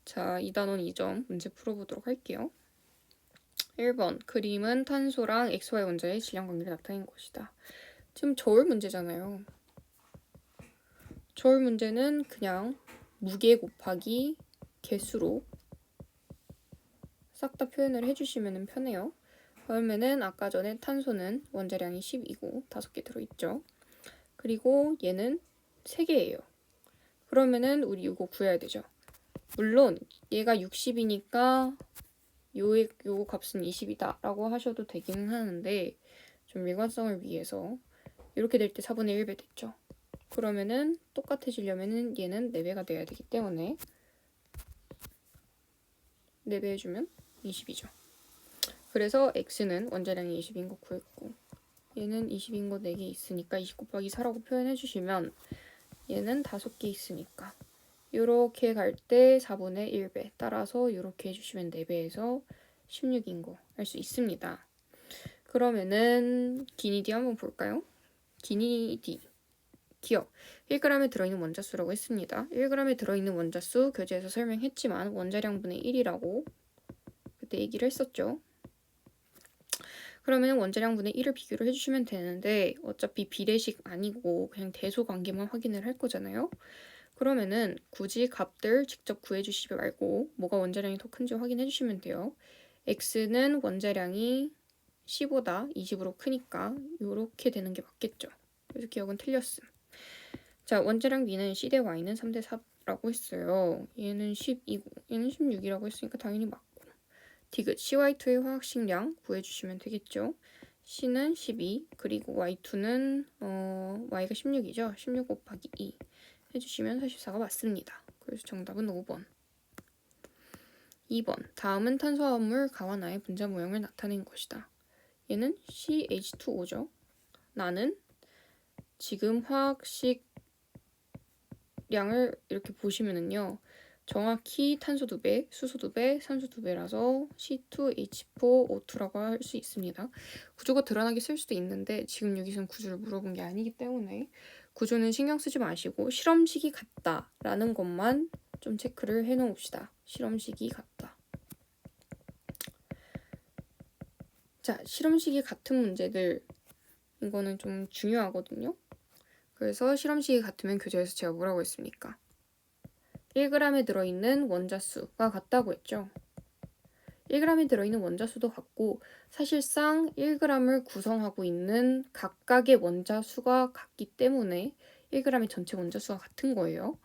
자, 2단원 2점 문제 풀어보도록 할게요. 1번 그림은 탄소랑 XY 원자의 질량 관계를 나타낸 것이다. 지금 저울 문제잖아요. 저울 문제는 그냥 무게 곱하기 개수로 싹 다 표현을 해주시면 편해요. 그러면은 아까 전에 탄소는 원자량이 10이고 5개 들어있죠. 그리고 얘는 3개예요. 그러면은 우리 이거 구해야 되죠. 물론 얘가 60이니까 요 값은 20이다 라고 하셔도 되기는 하는데 좀 일관성을 위해서 이렇게 될 때 4분의 1배 됐죠. 그러면은 똑같아지려면은 얘는 4배가 돼야 되기 때문에 4배 해주면 20이죠. 그래서 x는 원자량이 20인 거 구했고 얘는 20인 거 4개 있으니까 20 곱하기 4라고 표현해 주시면 얘는 5개 있으니까 이렇게 갈 때 4분의 1배 따라서 이렇게 해주시면 4배에서 16인 거 알 수 있습니다. 그러면은 기니 D 한번 볼까요? 기니 D 기억 1g에 들어있는 원자수라고 했습니다. 1g에 들어있는 원자수 교재에서 설명했지만 원자량분의 1이라고 그때 얘기를 했었죠. 그러면 원자량분의 1을 비교를 해주시면 되는데 어차피 비례식 아니고 그냥 대소관계만 확인을 할 거잖아요. 그러면은 굳이 값들 직접 구해주시지 말고 뭐가 원자량이 더 큰지 확인해 주시면 돼요. x는 원자량이 10보다 20으로 크니까 이렇게 되는 게 맞겠죠. 그래서 기억은 틀렸음. 자, 원자량 B는 C 대 Y는 3대 4라고 했어요. 얘는 10이고 얘는 16이라고 했으니까 당연히 맞고. 디귿 CY2의 화학식량 구해주시면 되겠죠. C는 12 그리고 Y2는 Y가 16이죠. 16 곱하기 2 해주시면 44가 맞습니다. 그래서 정답은 5번. 2번 다음은 탄수화물 가와나의 분자 모형을 나타낸 것이다. 얘는 CH2O죠. 나는 지금 화학식량을 이렇게 보시면은요. 정확히 탄소 2배, 수소 2배, 산소 2배라서 C2H4O2라고 할 수 있습니다. 구조가 드러나게 쓸 수도 있는데 지금 여기서는 구조를 물어본 게 아니기 때문에 구조는 신경 쓰지 마시고 실험식이 같다라는 것만 좀 체크를 해놓읍시다. 실험식이 같다. 자, 실험식이 같은 문제들 이거는 좀 중요하거든요. 그래서 실험식이 같으면 교재에서 제가 뭐라고 했습니까? 1g에 들어있는 원자수가 같다고 했죠. 1g에 들어있는 원자수도 같고 사실상 1g을 구성하고 있는 각각의 원자수가 같기 때문에 1g의 전체 원자수가 같은 거예요.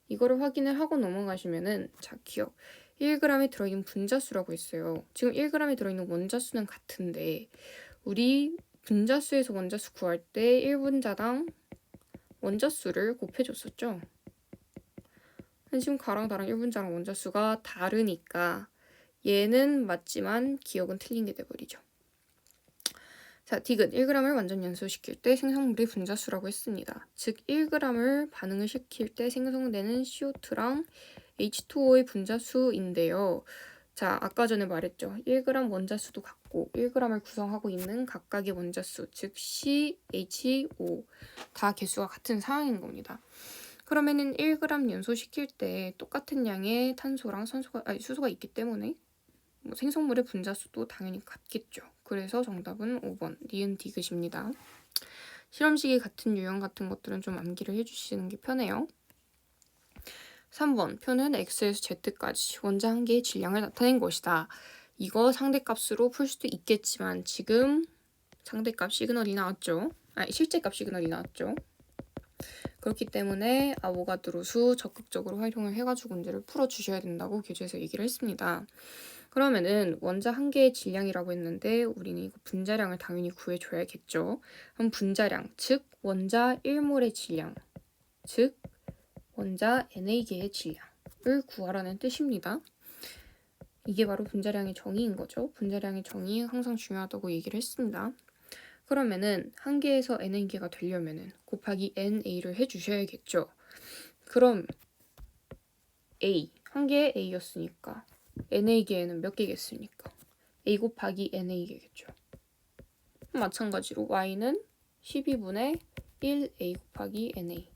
이거를 확인을 하고 넘어가시면은 자, 기억 1g에 들어있는 분자수라고 했어요. 지금 1g에 들어있는 원자수는 같은데 우리 분자수에서 원자수 구할 때 1분자당 원자수를 곱해줬었죠. 지금 가랑 나랑 1분자랑 원자수가 다르니까 얘는 맞지만 기억은 틀린 게 돼버리죠. 자, 디귿 1g을 완전 연소시킬 때 생성물의 분자수라고 했습니다. 즉 1g을 반응을 시킬 때 생성되는 CO2랑 H2O의 분자수인데요. 자, 아까 전에 말했죠. 1g 원자수도 같고 1g을 구성하고 있는 각각의 원자수, 즉 CHO 다 개수가 같은 상황인 겁니다. 그러면은 1g 연소시킬 때 똑같은 양의 탄소랑 수소가 있기 때문에 생성물의 분자수도 당연히 같겠죠. 그래서 정답은 5번 니은 디귿입니다. 실험식이 같은 유형 같은 것들은 좀 암기를 해주시는 게 편해요. 3번 표는 X에서 Z까지 원자 한 개의 질량을 나타낸 것이다. 이거 상대값으로 풀 수도 있겠지만 지금 상대값 시그널이 나왔죠. 실제값 시그널이 나왔죠. 그렇기 때문에 아보가드로 수 적극적으로 활용을 해가지고 문제를 풀어주셔야 된다고 교재에서 얘기를 했습니다. 그러면은 원자 한 개의 질량이라고 했는데 우리는 이거 분자량을 당연히 구해줘야겠죠. 그럼 분자량, 즉 원자 1몰의 질량, 즉 원자 NA개의 질량을 구하라는 뜻입니다. 이게 바로 분자량의 정의인 거죠. 분자량의 정의 항상 중요하다고 얘기를 했습니다. 그러면은 한 개에서 NA개가 되려면은 곱하기 NA를 해주셔야겠죠. 그럼 A, 한 개의 A였으니까 NA개에는 몇 개겠습니까? A 곱하기 NA개겠죠. 마찬가지로 Y는 12분의 1 A 곱하기 NA,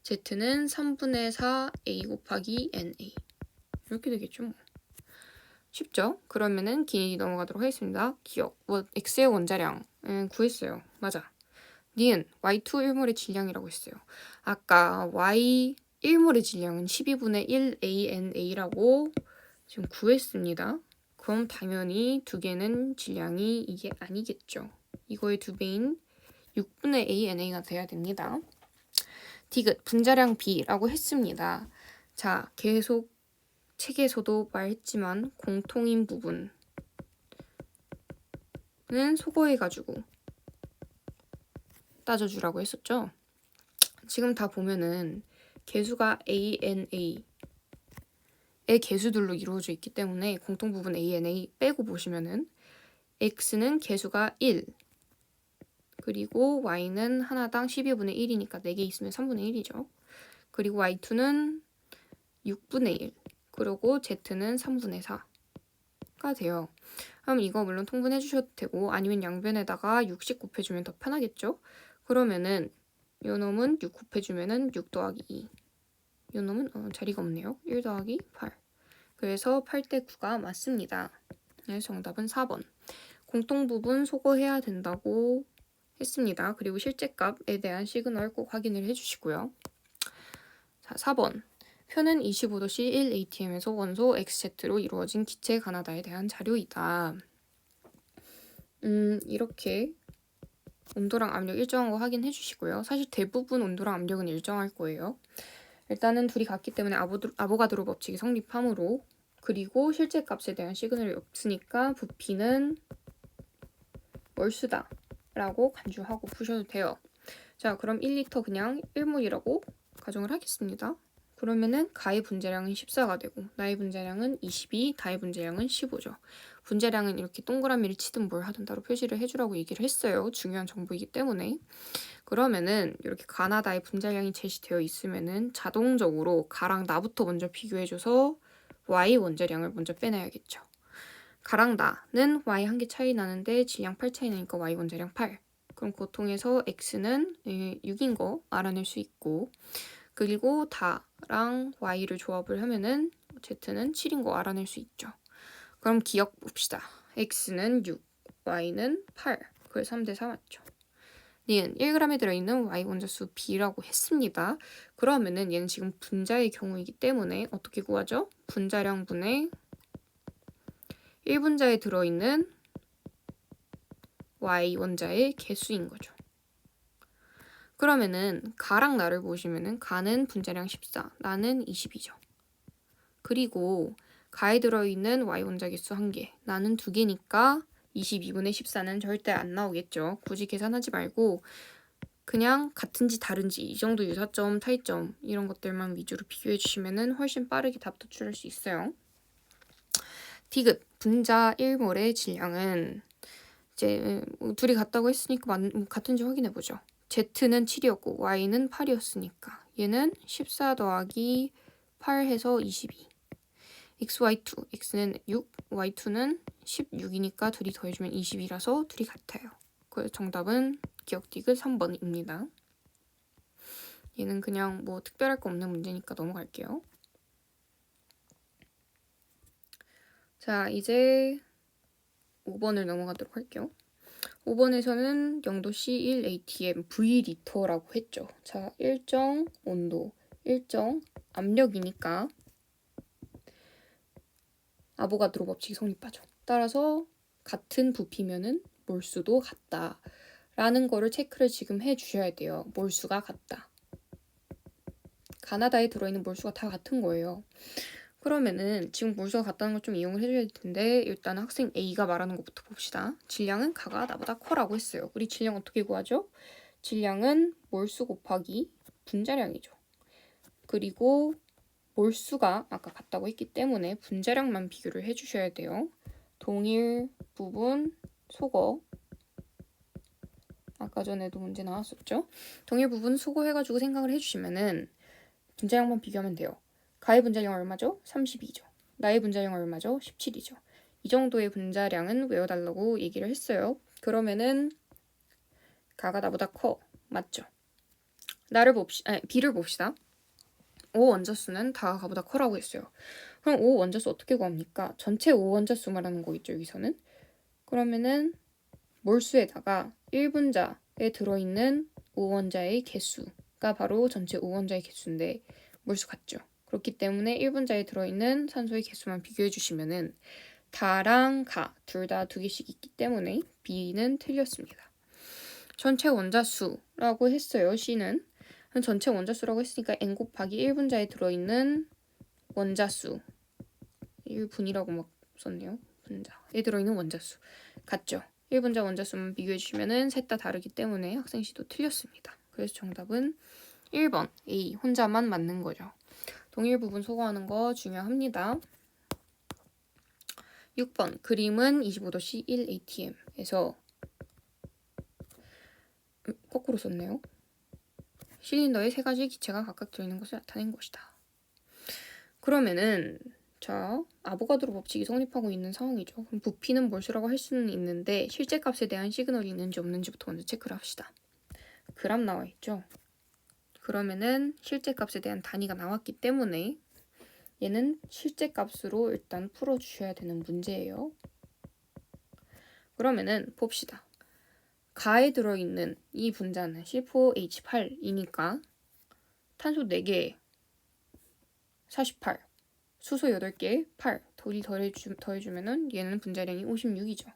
Z는 3분의 4 A 곱하기 NA 이렇게 되겠죠 뭐. 쉽죠? 그러면은 길이 넘어가도록 하겠습니다. 기억. x의 원자량 구했어요. 맞아. 니은 y2 1몰의 질량이라고 했어요. 아까 y 1몰의 질량은 12분의 1 ANA라고 지금 구했습니다. 그럼 당연히 두 개는 질량이 이게 아니겠죠. 이거의 두 배인 6분의 ANA가 돼야 됩니다. 디귿 분자량 B라고 했습니다. 자, 계속 책에서도 말했지만 공통인 부분은 소거해가지고 따져주라고 했었죠. 지금 다 보면은 개수가 ANA의 개수들로 이루어져 있기 때문에 공통 부분 ANA 빼고 보시면은 X는 개수가 1 그리고 Y는 하나당 12분의 1이니까 4개 있으면 3분의 1이죠. 그리고 Y2는 6분의 1 그리고 Z는 3분의 4가 돼요. 그럼 이거 물론 통분해 주셔도 되고 아니면 양변에다가 6씩 곱해주면 더 편하겠죠? 그러면은 요 놈은 6 곱해주면은 6 더하기 2 요 놈은 자리가 없네요. 1 더하기 8 그래서 8대 9가 맞습니다. 그래서 정답은 4번. 공통 부분 소거해야 된다고 했습니다. 그리고 실제 값에 대한 시그널 꼭 확인을 해주시고요. 자, 4번. 표는 25도C 1ATM에서 원소 XZ로 이루어진 기체 가나다에 대한 자료이다. 이렇게 온도랑 압력 일정한 거 확인해 주시고요. 사실 대부분 온도랑 압력은 일정할 거예요. 일단은 둘이 같기 때문에 아보가드로 법칙이 성립하므로 그리고 실제 값에 대한 시그널이 없으니까 부피는 몰수다 라고 간주하고 푸셔도 돼요. 자, 그럼 1리터 그냥 1몰이라고 가정을 하겠습니다. 그러면은 가의 분자량은 14가 되고 나의 분자량은 22, 다의 분자량은 15죠. 분자량은 이렇게 동그라미를 치든 뭘 하든 따로 표시를 해주라고 얘기를 했어요. 중요한 정보이기 때문에. 그러면은 이렇게 가나 다의 분자량이 제시되어 있으면은 자동적으로 가랑 나부터 먼저 비교해줘서 y 원자량을 먼저 빼내야겠죠. 가랑 나는 y 한 개 차이 나는데 질량 8 차이 나니까 y 원자량 8. 그럼 그거 통해서 x는 6인 거 알아낼 수 있고 그리고 다랑 y를 조합을 하면은 z는 7인 거 알아낼 수 있죠. 그럼 기억 봅시다. x는 6, y는 8. 그래서 3대 4 맞죠. 니은 1g에 들어있는 y 원자수 b라고 했습니다. 그러면은 얘는 지금 분자의 경우이기 때문에 어떻게 구하죠? 분자량분의 1분자에 들어있는 y 원자의 개수인 거죠. 그러면은 가랑 나를 보시면은 가는 분자량 14, 나는 22죠. 그리고 가에 들어있는 y 원자 개수 1개, 나는 2개니까 22분의 14는 절대 안 나오겠죠. 굳이 계산하지 말고 그냥 같은지 다른지 이 정도 유사점, 차이점 이런 것들만 위주로 비교해 주시면은 훨씬 빠르게 답 도출할 수 있어요. 디귿 분자 1몰의 질량은 이제 둘이 같다고 했으니까 같은지 확인해 보죠. Z는 7이었고 Y는 8이었으니까 얘는 14 더하기 8 해서 22. XY2, X는 6, Y2는 16이니까 둘이 더해주면 20이라서 둘이 같아요. 그래서 정답은 기억 디귿 3번입니다. 얘는 그냥 뭐 특별할 거 없는 문제니까 넘어갈게요. 자, 이제 5번을 넘어가도록 할게요. 5번에서는 0도C 1ATM V리터라고 했죠. 자, 일정 온도, 일정 압력이니까 아보가드로 법칙이 성립하죠. 따라서 같은 부피면은 몰수도 같다. 라는 거를 체크를 지금 해주셔야 돼요. 몰수가 같다. 가나다에 들어있는 몰수가 다 같은 거예요. 그러면은 지금 몰수가 같다는 걸 좀 이용을 해줘야 될 텐데 일단 학생 A가 말하는 것부터 봅시다. 질량은 가가 나보다 커라고 했어요. 우리 질량 어떻게 구하죠? 질량은 몰수 곱하기 분자량이죠. 그리고 몰수가 아까 같다고 했기 때문에 분자량만 비교를 해주셔야 돼요. 동일 부분 소거 아까 전에도 문제 나왔었죠? 동일 부분 소거해가지고 생각을 해주시면은 분자량만 비교하면 돼요. 가의 분자량 얼마죠? 32죠. 나의 분자량 얼마죠? 17이죠. 이 정도의 분자량은 외워달라고 얘기를 했어요. 그러면은 가가 나보다 커. 맞죠? B를 봅시다. O 원자수는 다가 가보다 커라고 했어요. 그럼 O 원자수 어떻게 구합니까? 전체 O 원자수 말하는 거 있죠, 여기서는. 그러면은 몰수에다가 1분자에 들어있는 O 원자의 개수가 바로 전체 O 원자의 개수인데 몰수 같죠. 그렇기 때문에 1분자에 들어있는 산소의 개수만 비교해 주시면은 다랑 가 둘 다 2개씩 있기 때문에 B는 틀렸습니다. 전체 원자수라고 했어요. C는 전체 원자수라고 했으니까 N 곱하기 1분자에 들어있는 원자수 1분이라고 막 썼네요. 분자에 들어있는 원자수 같죠. 1분자 원자수만 비교해 주시면은 셋 다 다르기 때문에 학생 C도 틀렸습니다. 그래서 정답은 1번 A 혼자만 맞는 거죠. 동일 부분 소거하는 거 중요합니다. 6번 그림은 25도씨 1ATM에서 거꾸로 썼네요. 실린더에 3가지 기체가 각각 들어있는 것을 나타낸 것이다. 그러면은 자 아보가드로 법칙이 성립하고 있는 상황이죠. 그럼 부피는 몰수라고 할 수는 있는데 실제 값에 대한 시그널이 있는지 없는지부터 먼저 체크를 합시다. 그램 나와 있죠. 그러면은 실제 값에 대한 단위가 나왔기 때문에 얘는 실제 값으로 일단 풀어주셔야 되는 문제예요. 그러면은 봅시다. 가에 들어있는 이 분자는 C4H8이니까 탄소 4개 48, 수소 8개 8 더해주면은 얘는 분자량이 56이죠.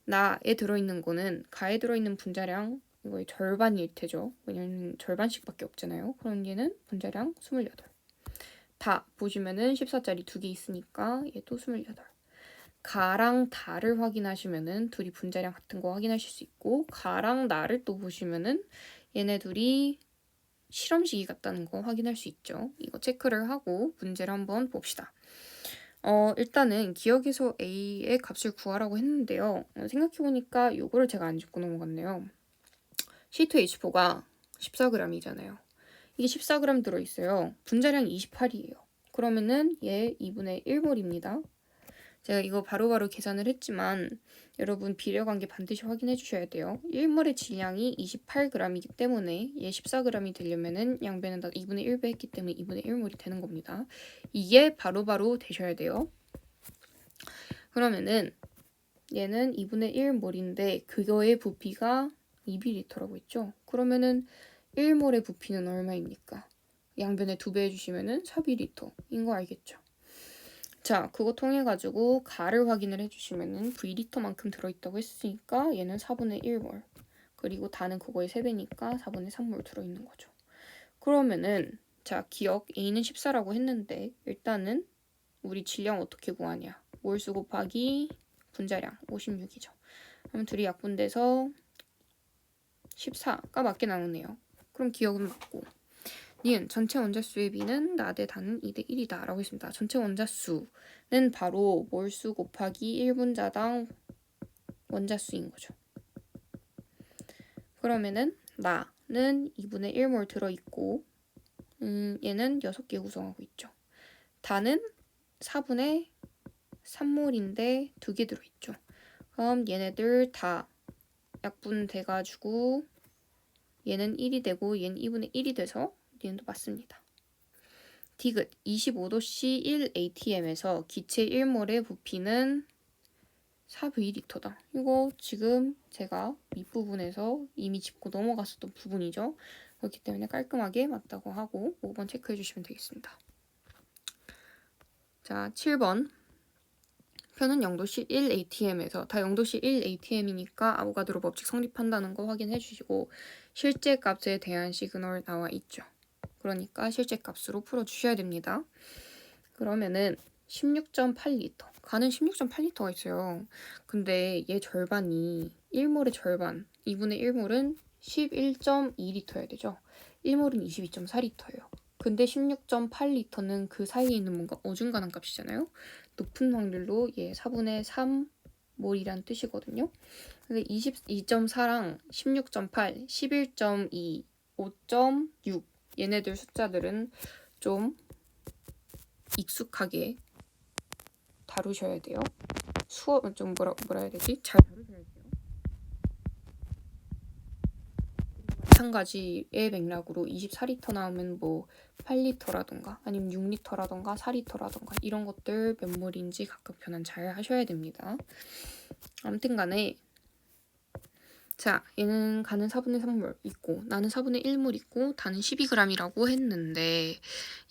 나에 들어있는 거는 가에 들어있는 분자량 이거의 절반일 테죠. 왜냐면 절반씩밖에 없잖아요. 그럼 얘는 분자량 28. 다 보시면은 14짜리 2개 있으니까 얘도 28. 가랑 다를 확인하시면은 둘이 분자량 같은 거 확인하실 수 있고 가랑 나를 또 보시면은 얘네 둘이 실험식이 같다는 거 확인할 수 있죠. 이거 체크를 하고 문제를 한번 봅시다. 일단은 기억에서 A의 값을 구하라고 했는데요. 생각해보니까 요거를 제가 안 짚고 넘어갔네요. C2H4가 14g이잖아요. 이게 14g 들어있어요. 분자량이 28이에요. 그러면은 얘 2분의 1몰입니다. 제가 이거 바로바로 계산을 했지만 여러분 비례관계 반드시 확인해 주셔야 돼요. 1몰의 질량이 28g이기 때문에 얘 14g이 되려면은 양배는 다 2분의 1배 했기 때문에 2분의 1몰이 되는 겁니다. 이게 바로바로 되셔야 돼요. 그러면은 얘는 2분의 1몰인데 그거의 부피가 2ml라고 했죠. 그러면은 1몰의 부피는 얼마입니까? 양변에 2배 해주시면은 4ml인 거 알겠죠? 자, 그거 통해 가지고 가를 확인을 해주시면은 V리터만큼 들어있다고 했으니까 얘는 4분의 1몰. 그리고 다는 그거의 3배니까 4분의 3몰 들어있는 거죠. 그러면은 자, 기억 A는 14라고 했는데 일단은 우리 질량 어떻게 구하냐? 몰수 곱하기 분자량 56이죠. 그럼 둘이 약분돼서 14가 맞게 나오네요. 그럼 기억은 맞고 니은 전체 원자수의 비는 나 대 다는 2대 1이다 라고 했습니다. 전체 원자수는 바로 몰수 곱하기 1분자당 원자수인 거죠. 그러면은 나는 2분의 1몰 들어있고 얘는 6개 구성하고 있죠. 다는 4분의 3몰인데 2개 들어있죠. 그럼 얘네들 다 약분돼가지고 얘는 1이 되고 얘는 2분의 1이 돼서 얘는 또 맞습니다. 디귿 25도씨 1ATM에서 기체 1몰의 부피는 4V리터다. 이거 지금 제가 밑부분에서 이미 짚고 넘어갔었던 부분이죠. 그렇기 때문에 깔끔하게 맞다고 하고 5번 체크해 주시면 되겠습니다. 자, 7번 표는 0도씨 1ATM에서 다 0도씨 1ATM이니까 아보가드로 법칙 성립한다는 거 확인해 주시고 실제 값에 대한 시그널 나와 있죠. 그러니까 실제 값으로 풀어주셔야 됩니다. 그러면은 16.8리터 가는 16.8리터가 있어요. 근데 얘 절반이 1몰의 절반 2분의 1몰은 11.2리터여야 되죠. 1몰은 22.4리터예요. 근데 16.8리터는 그 사이에 있는 뭔가 어중간한 값이잖아요. 높은 확률로 얘 4분의 3몰이란 뜻이거든요. 근데 22.4랑 16.8, 11.2, 5.6 얘네들 숫자들은 좀 익숙하게 다루셔야 돼요. 수업 좀 뭐라 해야 되지? 잘 다루셔야 돼요. 마찬가지의 맥락으로 24리터 나오면 뭐 8리터라던가 아니면 6리터라던가 4리터라던가 이런 것들 몇 몰인지 각각 변환 잘 하셔야 됩니다. 아무튼 간에 자, 얘는 가는 4분의 3몰 있고 나는 4분의 1몰 있고 다는 12g이라고 했는데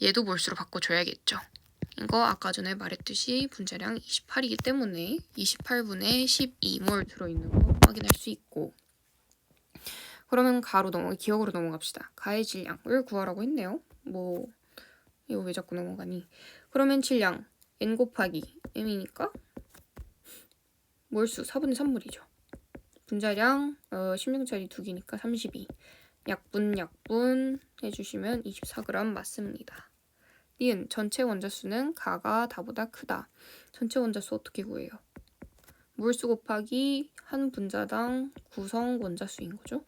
얘도 몰수로 바꿔줘야겠죠. 이거 아까 전에 말했듯이 분자량 28이기 때문에 28분의 12몰 들어있는 거 확인할 수 있고 그러면 기억으로 넘어갑시다. 가의 질량을 구하라고 했네요. 뭐 이거 왜 자꾸 넘어가니? 그러면 질량 n 곱하기 m이니까 몰수 4분의 3몰이죠. 분자량 16짜리 2개니까 32. 약분 해주시면 24g 맞습니다. 니은 전체 원자수는 가가 다보다 크다. 전체 원자수 어떻게 구해요? 몰수 곱하기 한 분자당 구성 원자수인 거죠.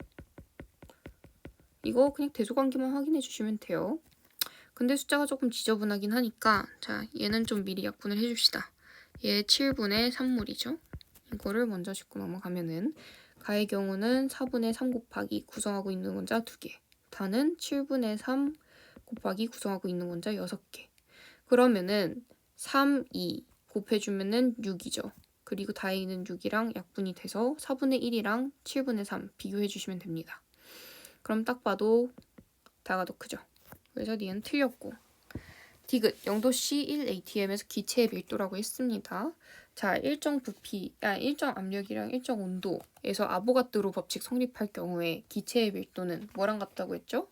이거 그냥 대소관계만 확인해 주시면 돼요. 근데 숫자가 조금 지저분하긴 하니까 자 얘는 좀 미리 약분을 해줍시다. 얘 7분의 3몰이죠. 이거를 먼저 짚고 넘어가면은 가의 경우는 4분의 3 곱하기 구성하고 있는 원자 2개 다는 7분의 3 곱하기 구성하고 있는 원자 6개 그러면은 3, 2 곱해주면은 6이죠. 그리고 다에 있는 6이랑 약분이 돼서 4분의 1이랑 7분의 3 비교해주시면 됩니다. 그럼 딱 봐도 다가 더 크죠. 그래서 니은 틀렸고 디귿 0도씨 1atm에서 기체의 밀도라고 했습니다. 자, 일정 압력이랑 일정 온도에서 아보가드로 법칙 성립할 경우에 기체의 밀도는 뭐랑 같다고 했죠?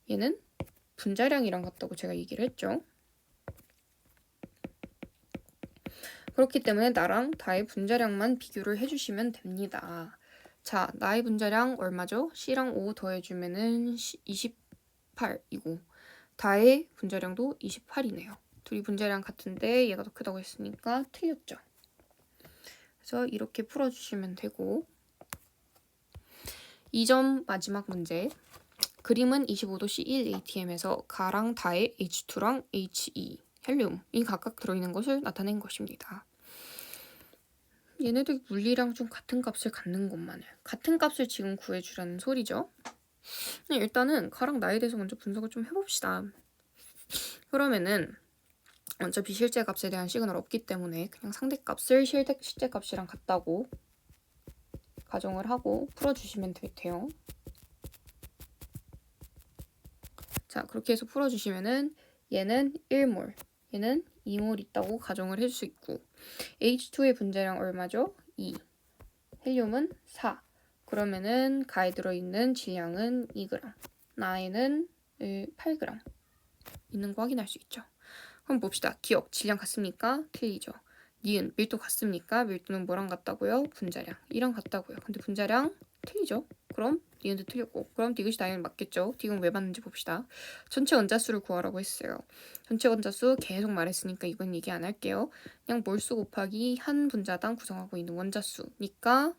얘는 분자량이랑 같다고 제가 얘기를 했죠. 그렇기 때문에 나랑 다의 분자량만 비교를 해주시면 됩니다. 자, 나의 분자량 얼마죠? C랑 O 더해주면은 28이고 다의 분자량도 28이네요. 둘이 분자량 같은데 얘가 더 크다고 했으니까 틀렸죠. 그래서 이렇게 풀어주시면 되고 2점 마지막 문제 그림은 25도씨 1atm에서 가랑 다의 H2랑 He, 헬륨이 각각 들어있는 것을 나타낸 것입니다. 얘네들 물리랑 좀 같은 값을 갖는 것만 해요. 같은 값을 지금 구해주라는 소리죠. 일단은 가랑 나에 대해서 먼저 분석을 좀 해봅시다. 그러면은 어차피 실제 값에 대한 시그널 없기 때문에 그냥 상대값을 실제 값이랑 같다고 가정을 하고 풀어주시면 돼요. 자, 그렇게 해서 풀어주시면은 얘는 1몰, 얘는 2몰 있다고 가정을 해줄 수 있고 H2의 분자량 얼마죠? 2. 헬륨은 4. 그러면은 가에 들어있는 질량은 2g, 나에는 8g 있는 거 확인할 수 있죠. 그럼 봅시다. 기억, 질량 같습니까? 틀리죠. 니은, 밀도 같습니까? 밀도는 뭐랑 같다고요? 분자량. 이랑 같다고요. 근데 분자량 틀리죠? 그럼 니은도 틀렸고 그럼 디귿이 당연히 맞겠죠? 디귿은 왜 맞는지 봅시다. 전체 원자수를 구하라고 했어요. 전체 원자수 계속 말했으니까 이건 얘기 안 할게요. 그냥 몰수 곱하기 한 분자당 구성하고 있는 원자수니까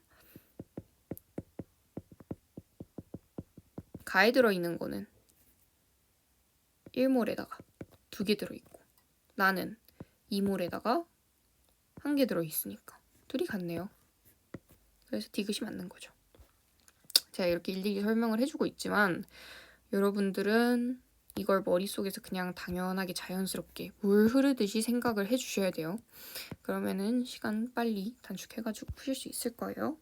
가에 들어있는 거는 1몰에다가 2개 들어있고 나는 2몰에다가 1개 들어있으니까 둘이 같네요. 그래서 디귿이 맞는 거죠. 제가 이렇게 일일이 설명을 해주고 있지만 여러분들은 이걸 머릿속에서 그냥 당연하게 자연스럽게 물 흐르듯이 생각을 해주셔야 돼요. 그러면은 시간 빨리 단축해가지고 푸실 수 있을 거예요.